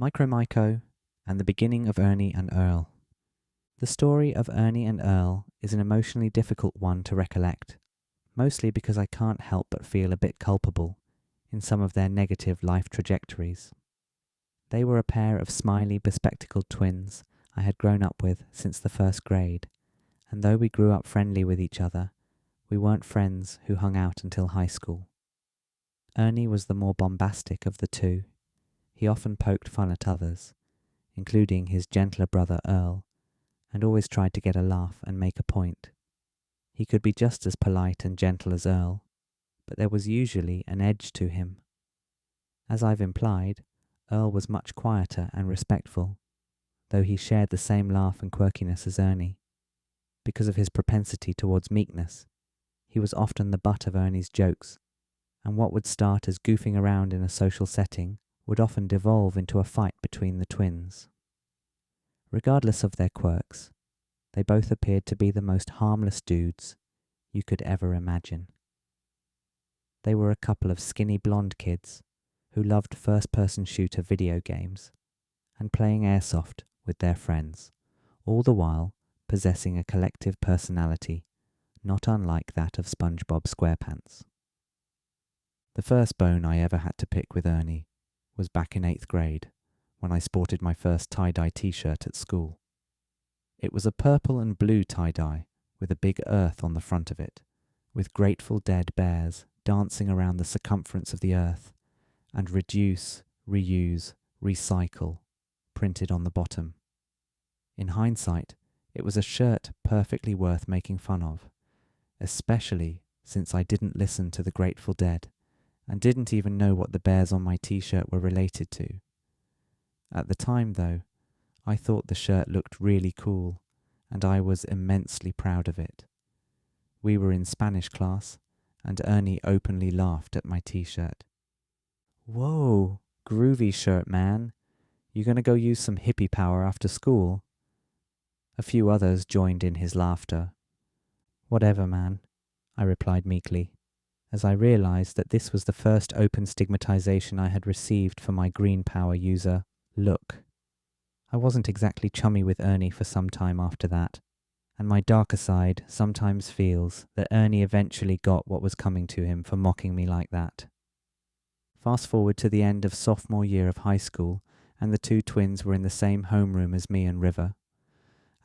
Myco and the beginning of Ernie and Earl. The story of Ernie and Earl is an emotionally difficult one to recollect, mostly because I can't help but feel a bit culpable in some of their negative life trajectories. They were a pair of smiley, bespectacled twins I had grown up with since the first grade, and though we grew up friendly with each other, we weren't friends who hung out until high school. Ernie was the more bombastic of the two. He often poked fun at others, including his gentler brother Earl, and always tried to get a laugh and make a point. He could be just as polite and gentle as Earl, but there was usually an edge to him. As I've implied, Earl was much quieter and respectful, though he shared the same laugh and quirkiness as Ernie. Because of his propensity towards meekness, he was often the butt of Ernie's jokes, and what would start as goofing around in a social setting would often devolve into a fight between the twins. Regardless of their quirks, they both appeared to be the most harmless dudes you could ever imagine. They were a couple of skinny blonde kids who loved first-person shooter video games and playing airsoft with their friends, all the while possessing a collective personality not unlike that of SpongeBob SquarePants. The first bone I ever had to pick with Ernie was back in 8th grade, when I sported my first tie-dye t-shirt at school. It was a purple and blue tie-dye with a big earth on the front of it, with Grateful Dead bears dancing around the circumference of the earth, and reduce, reuse, recycle printed on the bottom. In hindsight, it was a shirt perfectly worth making fun of, especially since I didn't listen to the Grateful Dead and didn't even know what the bears on my t-shirt were related to. At the time, though, I thought the shirt looked really cool, and I was immensely proud of it. We were in Spanish class, and Ernie openly laughed at my t-shirt. "Whoa, groovy shirt, man. You gonna go use some hippie power after school?" A few others joined in his laughter. "Whatever, man," I replied meekly, as I realized that this was the first open stigmatization I had received for my green power user look. I wasn't exactly chummy with Ernie for some time after that, and my darker side sometimes feels that Ernie eventually got what was coming to him for mocking me like that. Fast forward to the end of sophomore year of high school, and the two twins were in the same homeroom as me and River.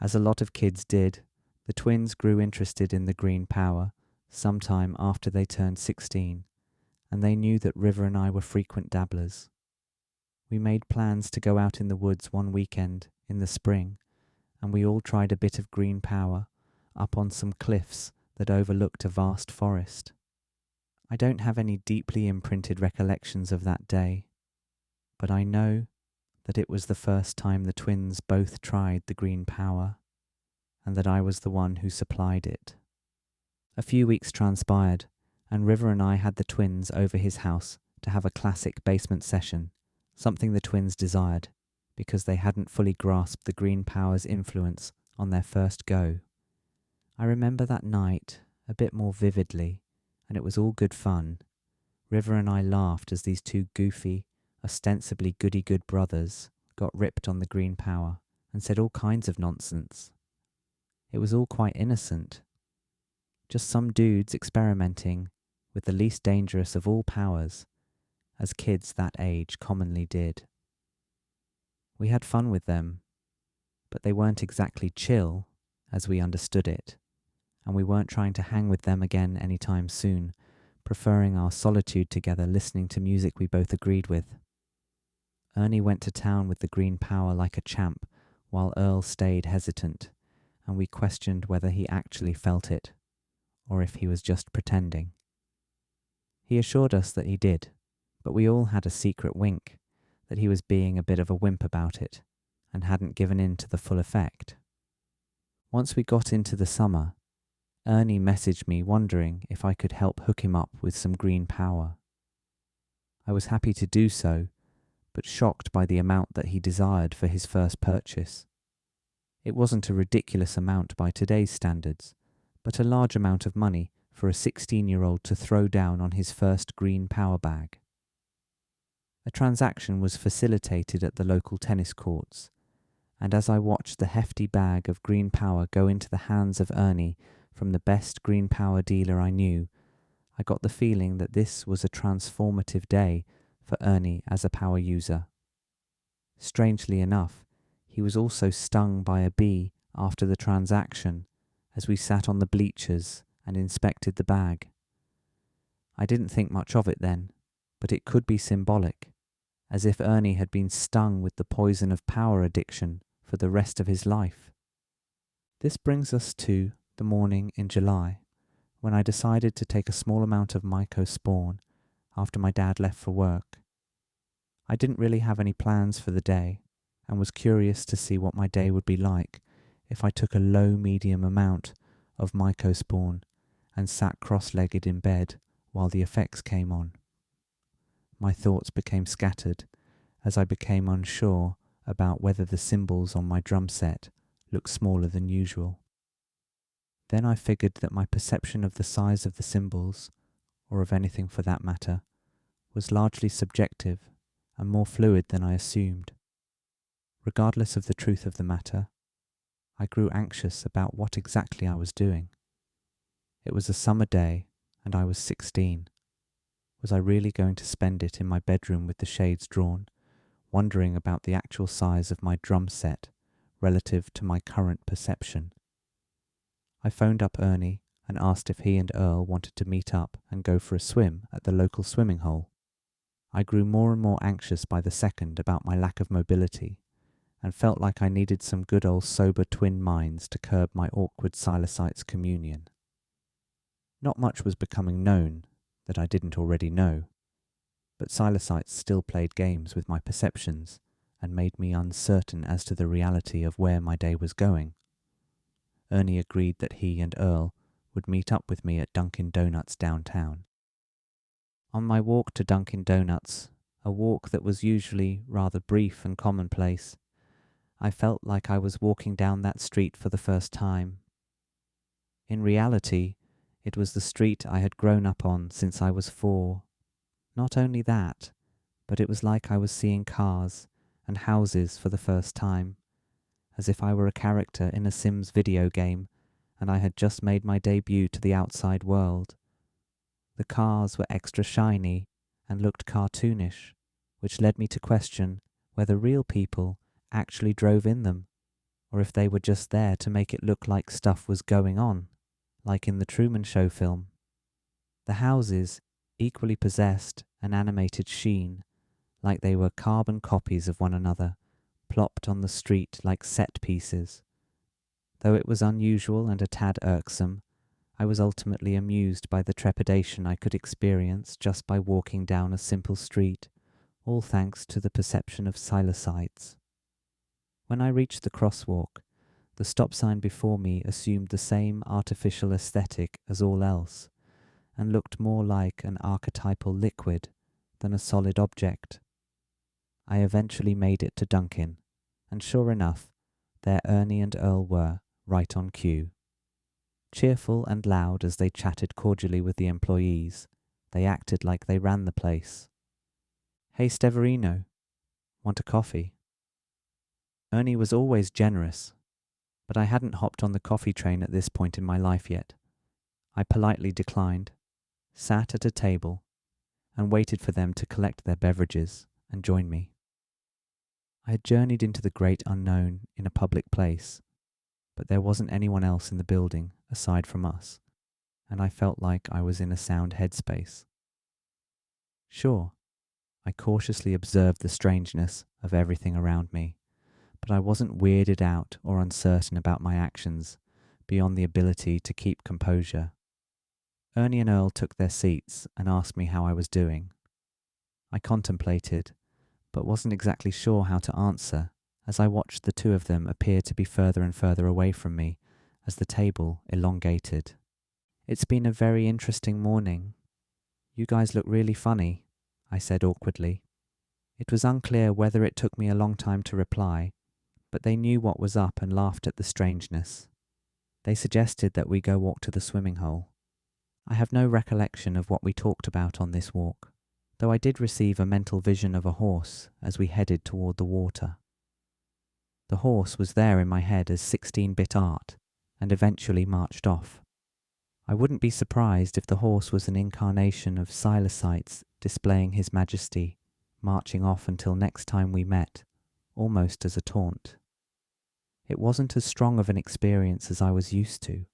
As a lot of kids did, the twins grew interested in the green power sometime after they turned 16, and they knew that River and I were frequent dabblers. We made plans to go out in the woods one weekend in the spring, and we all tried a bit of green power up on some cliffs that overlooked a vast forest. I don't have any deeply imprinted recollections of that day, but I know that it was the first time the twins both tried the green power, and that I was the one who supplied it. A few weeks transpired, and River and I had the twins over his house to have a classic basement session, something the twins desired, because they hadn't fully grasped the green power's influence on their first go. I remember that night a bit more vividly, and it was all good fun. River and I laughed as these two goofy, ostensibly goody-good brothers got ripped on the green power and said all kinds of nonsense. It was all quite innocent. Just some dudes experimenting with the least dangerous of all powers, as kids that age commonly did. We had fun with them, but they weren't exactly chill as we understood it, and we weren't trying to hang with them again anytime soon, preferring our solitude together listening to music we both agreed with. Ernie went to town with the green power like a champ, while Earl stayed hesitant, and we questioned whether he actually felt it, or if he was just pretending. He assured us that he did, but we all had a secret wink that he was being a bit of a wimp about it, and hadn't given in to the full effect. Once we got into the summer, Ernie messaged me wondering if I could help hook him up with some green power. I was happy to do so, but shocked by the amount that he desired for his first purchase. It wasn't a ridiculous amount by today's standards, but a large amount of money for a 16-year-old to throw down on his first green power bag. A transaction was facilitated at the local tennis courts, and as I watched the hefty bag of green power go into the hands of Ernie from the best green power dealer I knew, I got the feeling that this was a transformative day for Ernie as a power user. Strangely enough, he was also stung by a bee after the transaction as we sat on the bleachers and inspected the bag. I didn't think much of it then, but it could be symbolic, as if Ernie had been stung with the poison of power addiction for the rest of his life. This brings us to the morning in July, when I decided to take a small amount of Mycospawn after my dad left for work. I didn't really have any plans for the day, and was curious to see what my day would be like if I took a low-medium amount of Mycospawn and sat cross-legged in bed while the effects came on. My thoughts became scattered as I became unsure about whether the symbols on my drum set looked smaller than usual. Then I figured that my perception of the size of the symbols, or of anything for that matter, was largely subjective and more fluid than I assumed. Regardless of the truth of the matter, I grew anxious about what exactly I was doing. It was a summer day, and I was 16. Was I really going to spend it in my bedroom with the shades drawn, wondering about the actual size of my drum set relative to my current perception? I phoned up Ernie and asked if he and Earl wanted to meet up and go for a swim at the local swimming hole. I grew more and more anxious by the second about my lack of mobility, and felt like I needed some good old sober twin minds to curb my awkward Silecytes communion. Not much was becoming known that I didn't already know, but Silecytes still played games with my perceptions and made me uncertain as to the reality of where my day was going. Ernie agreed that he and Earl would meet up with me at Dunkin' Donuts downtown. On my walk to Dunkin' Donuts, a walk that was usually rather brief and commonplace, I felt like I was walking down that street for the first time. In reality, it was the street I had grown up on since I was 4. Not only that, but it was like I was seeing cars and houses for the first time, as if I were a character in a Sims video game and I had just made my debut to the outside world. The cars were extra shiny and looked cartoonish, which led me to question whether real people actually drove in them, or if they were just there to make it look like stuff was going on, like in the Truman Show film. The houses equally possessed an animated sheen, like they were carbon copies of one another, plopped on the street like set pieces. Though it was unusual and a tad irksome, I was ultimately amused by the trepidation I could experience just by walking down a simple street, all thanks to the perception of Silecytes. When I reached the crosswalk, the stop sign before me assumed the same artificial aesthetic as all else, and looked more like an archetypal liquid than a solid object. I eventually made it to Dunkin', and sure enough, there Ernie and Earl were, right on cue. Cheerful and loud as they chatted cordially with the employees, they acted like they ran the place. "Hey Steverino, want a coffee?" Ernie was always generous, but I hadn't hopped on the coffee train at this point in my life yet. I politely declined, sat at a table, and waited for them to collect their beverages and join me. I had journeyed into the great unknown in a public place, but there wasn't anyone else in the building aside from us, and I felt like I was in a sound headspace. Sure, I cautiously observed the strangeness of everything around me, but I wasn't weirded out or uncertain about my actions beyond the ability to keep composure. Ernie and Earl took their seats and asked me how I was doing. I contemplated, but wasn't exactly sure how to answer as I watched the two of them appear to be further and further away from me as the table elongated. "It's been a very interesting morning. You guys look really funny," I said awkwardly. It was unclear whether it took me a long time to reply, but they knew what was up and laughed at the strangeness. They suggested that we go walk to the swimming hole. I have no recollection of what we talked about on this walk, though I did receive a mental vision of a horse as we headed toward the water. The horse was there in my head as 16-bit art, and eventually marched off. I wouldn't be surprised if the horse was an incarnation of Silecytes displaying his majesty, marching off until next time we met, almost as a taunt. It wasn't as strong of an experience as I was used to,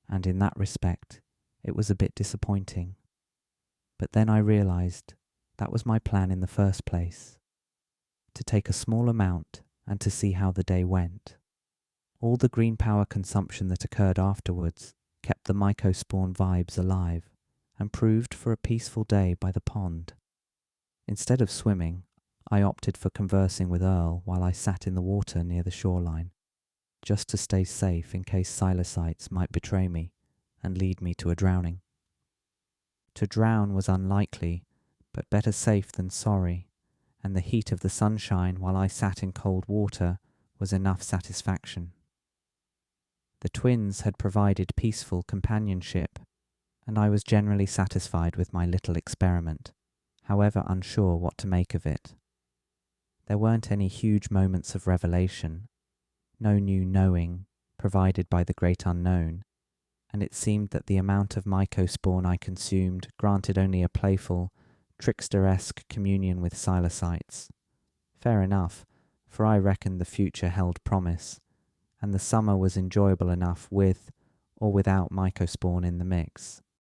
and in that respect, it was a bit disappointing. But then I realized that was my plan in the first place, to take a small amount and to see how the day went. All the green power consumption that occurred afterwards kept the Mycospawn vibes alive and proved for a peaceful day by the pond. Instead of swimming, I opted for conversing with Earl while I sat in the water near the shoreline, just to stay safe in case Silecytes might betray me and lead me to a drowning. To drown was unlikely, but better safe than sorry, and the heat of the sunshine while I sat in cold water was enough satisfaction. The twins had provided peaceful companionship, and I was generally satisfied with my little experiment, however unsure what to make of it. There weren't any huge moments of revelation, no new knowing provided by the great unknown, and it seemed that the amount of Mycospawn I consumed granted only a playful, trickster-esque communion with Silecytes. Fair enough, for I reckoned the future held promise, and the summer was enjoyable enough with or without Mycospawn in the mix.